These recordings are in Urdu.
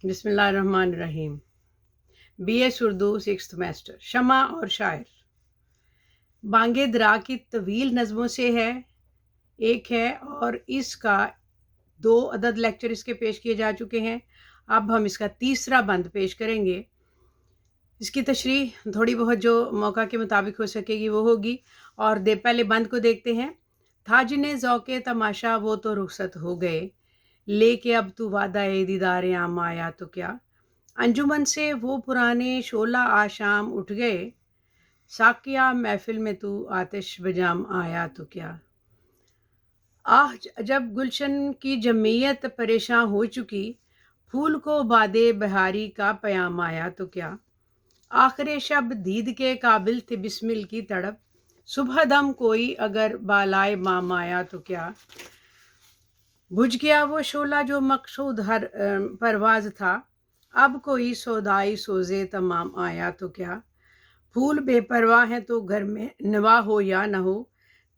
بسم اللہ الرحمن الرحیم۔ B S Urdu 6th semester. شمع اور شاعر۔ بانگ درا کی طویل نظموں سے ہے، ایک ہے، اور اس کا 2 عدد لیکچر اس کے پیش کیے جا چکے ہیں۔ اب ہم اس کا تیسرا بند پیش کریں گے۔ اس کی تشریح تھوڑی بہت جو موقع کے مطابق ہو سکے گی وہ ہوگی، اور پہلے بند کو دیکھتے ہیں۔ تھا جنہیں ذوق تماشا وہ تو رخصت ہو گئے، لے کے اب تو وعدہ دیدار عام آیا تو کیا۔ انجمن سے وہ پرانے شعلہ آشام اٹھ گئے، ساقیہ محفل میں تو آتش بجام آیا تو کیا۔ آہ جب گلشن کی جمعیت پریشاں ہو چکی، پھول کو باد بہاری کا پیام آیا تو کیا۔ آخر شب دید کے قابل تھے بسمل کی تڑپ، صبح دم کوئی اگر بالائے مام آیا تو کیا۔ بجھ گیا وہ شعلہ جو مقصود ہر پرواز تھا، اب کوئی سودائی سوزے تمام آیا تو کیا۔ پھول بے پرواہ ہیں تو گھر میں نوا ہو یا نہ ہو،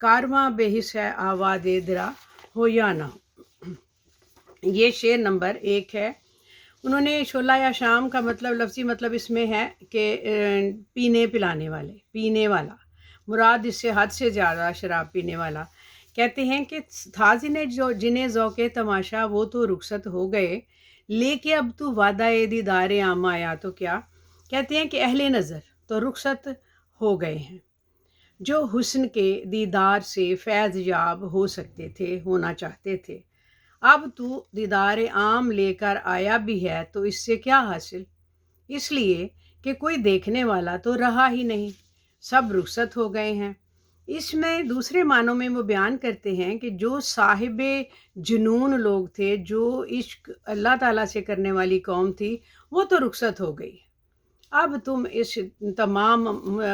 کارواں بے حس ہے آواد درا ہو یا نہ ہو۔ یہ شعر نمبر 1 ہے۔ انہوں نے شعلہ یا شام کا مطلب، لفظی مطلب اس میں ہے کہ پینے پلانے والے، پینے والا، مراد اس سے حد سے زیادہ شراب پینے والا۔ کہتے ہیں کہ تھا جنہیں ذوق تماشا وہ تو رخصت ہو گئے، لے کے اب تو وعدہ دیدار عام آیا تو کیا۔ کہتے ہیں کہ اہل نظر تو رخصت ہو گئے ہیں، جو حسن کے دیدار سے فیض یاب ہو سکتے تھے، ہونا چاہتے تھے۔ اب تو دیدار عام لے کر آیا بھی ہے تو اس سے کیا حاصل، اس لیے کہ کوئی دیکھنے والا تو رہا ہی نہیں، سب رخصت ہو گئے ہیں۔ اس میں دوسرے معنوں میں وہ بیان کرتے ہیں کہ جو صاحب جنون لوگ تھے، جو عشق اللہ تعالیٰ سے کرنے والی قوم تھی، وہ تو رخصت ہو گئی۔ اب تم اس تمام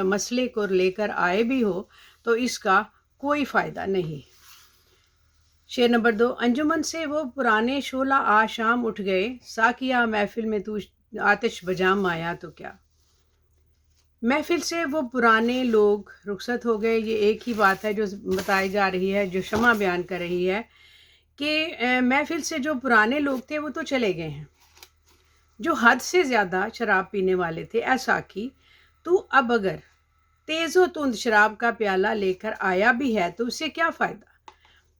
مسئلے کو لے کر آئے بھی ہو تو اس کا کوئی فائدہ نہیں۔ شعر نمبر 2۔ انجمن سے وہ پرانے شعلہ آشام اٹھ گئے، ساقیہ محفل میں تو آتش بجام آیا تو کیا۔ محفل سے وہ پرانے لوگ رخصت ہو گئے، یہ ایک ہی بات ہے جو بتائی جا رہی ہے، جو شمع بیان کر رہی ہے کہ محفل سے جو پرانے لوگ تھے وہ تو چلے گئے ہیں، جو حد سے زیادہ شراب پینے والے تھے۔ ایسا کی تو اب اگر تیز و تند شراب کا پیالہ لے کر آیا بھی ہے تو اس سے کیا فائدہ۔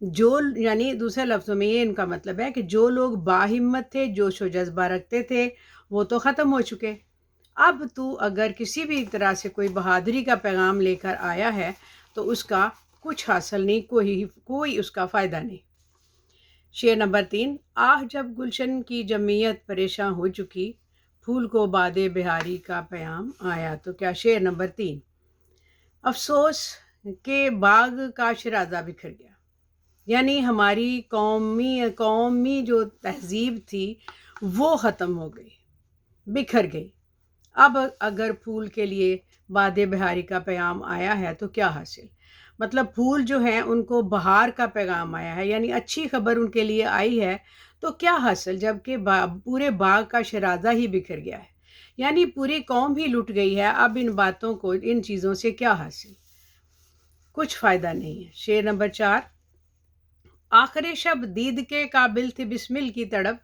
جو یعنی دوسرے لفظوں میں یہ ان کا مطلب ہے کہ جو لوگ باہمت تھے، جوش و جذبہ رکھتے تھے، وہ تو ختم ہو چکے۔ اب تو اگر کسی بھی طرح سے کوئی بہادری کا پیغام لے کر آیا ہے تو اس کا کچھ حاصل نہیں، کوئی اس کا فائدہ نہیں۔ شعر نمبر 3۔ آہ جب گلشن کی جمعیت پریشاں ہو چکی، پھول کو باد بہاری کا پیام آیا تو کیا۔ شعر نمبر 3۔ افسوس کہ باغ کا شرازہ بکھر گیا، یعنی ہماری قومی جو تہذیب تھی وہ ختم ہو گئی، بکھر گئی۔ اب اگر پھول کے لیے باد بہاری کا پیغام آیا ہے تو کیا حاصل، مطلب پھول جو ہیں ان کو بہار کا پیغام آیا ہے، یعنی اچھی خبر ان کے لیے آئی ہے تو کیا حاصل، جب کہ پورے باغ کا شرازہ ہی بکھر گیا ہے، یعنی پوری قوم ہی لٹ گئی ہے۔ اب ان باتوں کو، ان چیزوں سے کیا حاصل، کچھ فائدہ نہیں ہے۔ شعر نمبر 4۔ آخر شب دید کے قابل تھی بسمل کی تڑپ،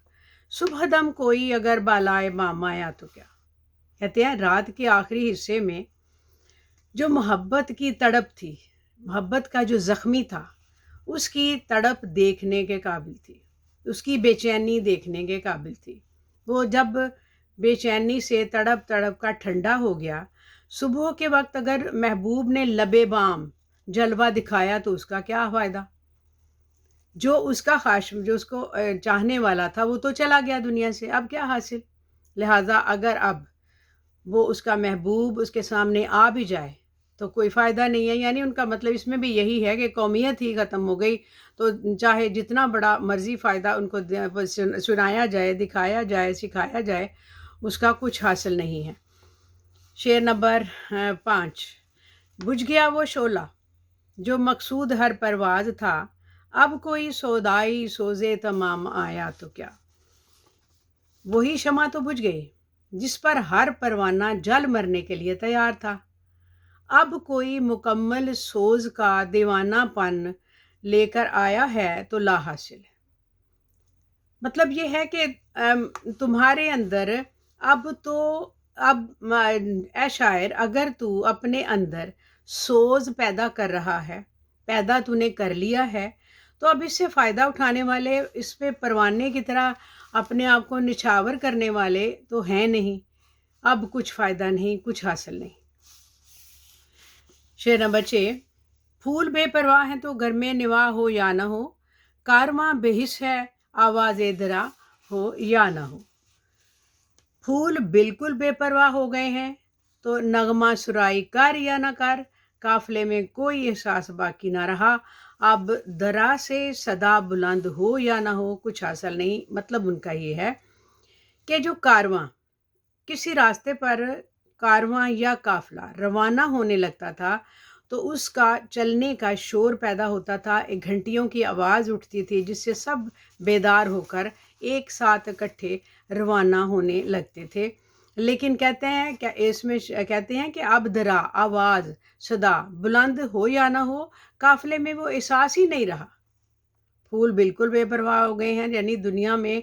صبح دم کوئی اگر بالائے مام آیا تو کیا۔ کہتے ہیں رات کے آخری حصے میں جو محبت کی تڑپ تھی، محبت کا جو زخمی تھا، اس کی تڑپ دیکھنے کے قابل تھی، اس کی بے چینی دیکھنے کے قابل تھی۔ وہ جب بے چینی سے تڑپ تڑپ کا ٹھنڈا ہو گیا، صبح کے وقت اگر محبوب نے لبے بام جلوہ دکھایا تو اس کا کیا فائدہ، جو اس کا خاشم، جو اس کو چاہنے والا تھا وہ تو چلا گیا دنیا سے، اب کیا حاصل۔ لہٰذا اگر اب وہ اس کا محبوب اس کے سامنے آ بھی جائے تو کوئی فائدہ نہیں ہے، یعنی ان کا مطلب اس میں بھی یہی ہے کہ قومیت ہی ختم ہو گئی، تو چاہے جتنا بڑا مرضی فائدہ ان کو سنایا جائے، دکھایا جائے، سکھایا جائے، اس کا کچھ حاصل نہیں ہے۔ شعر نمبر 5۔ بجھ گیا وہ شعلہ جو مقصود ہر پرواز تھا، اب کوئی سودائی سوزے تمام آیا تو کیا۔ وہی شمع تو بجھ گئی جس پر ہر پروانہ جل مرنے کے لیے تیار تھا، اب کوئی مکمل سوز کا دیوانہ پن لے کر آیا ہے تو لا حاصل ہے۔ مطلب یہ ہے کہ تمہارے اندر اب اے شاعر، اگر تو اپنے اندر سوز پیدا کر رہا ہے، پیدا تو نے کر لیا ہے، تو اب اس سے فائدہ اٹھانے والے، اس پہ پروانے کی طرح اپنے آپ کو نچھاور کرنے والے تو ہیں نہیں. اب کچھ فائدہ نہیں، کچھ حاصل نہیں. شعر نمبر 6. پھول بے پرواہ ہیں تو گھر میں نوا ہو یا نہ ہو، کارواں بے حس ہے آواز درا ہو یا نہ ہو. پھول بالکل بے پرواہ ہو گئے ہیں تو نغمہ سرائی کر یا نہ کر، قافلے میں کوئی احساس باقی نہ رہا. اب درا سے صدا بلند ہو یا نہ ہو، کچھ حاصل نہیں. مطلب ان کا یہ ہے کہ جو کارواں، کسی راستے پر کارواں یا قافلہ روانہ ہونے لگتا تھا تو اس کا چلنے کا شور پیدا ہوتا تھا، ایک گھنٹیوں کی آواز اٹھتی تھی جس سے سب بیدار ہو کر ایک ساتھ اکٹھے روانہ ہونے لگتے تھے. لیکن کہتے ہیں کہ اس میں کہتے ہیں کہ اب درا، آواز، صدا بلند ہو یا نہ ہو، قافلے میں وہ احساس ہی نہیں رہا. پھول بالکل بے پرواہ ہو گئے ہیں، یعنی دنیا میں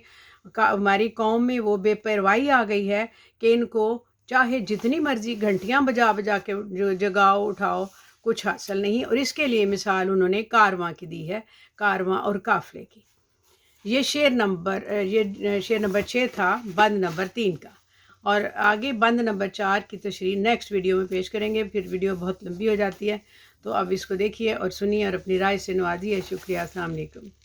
ہماری قوم میں وہ بے پرواہی آ گئی ہے کہ ان کو چاہے جتنی مرضی گھنٹیاں بجا بجا کے جو جگاؤ اٹھاؤ، کچھ حاصل نہیں. اور اس کے لیے مثال انہوں نے کارواں کی دی ہے، کارواں اور قافلے کی. یہ شعر نمبر 6 تھا بند نمبر 3 کا. اور آگے بند نمبر 4 کی تشریح نیکسٹ ویڈیو میں پیش کریں گے. پھر ویڈیو بہت لمبی ہو جاتی ہے، تو اب اس کو دیکھیے اور سنیے اور اپنی رائے سے نوازیے. شکریہ، السلام علیکم.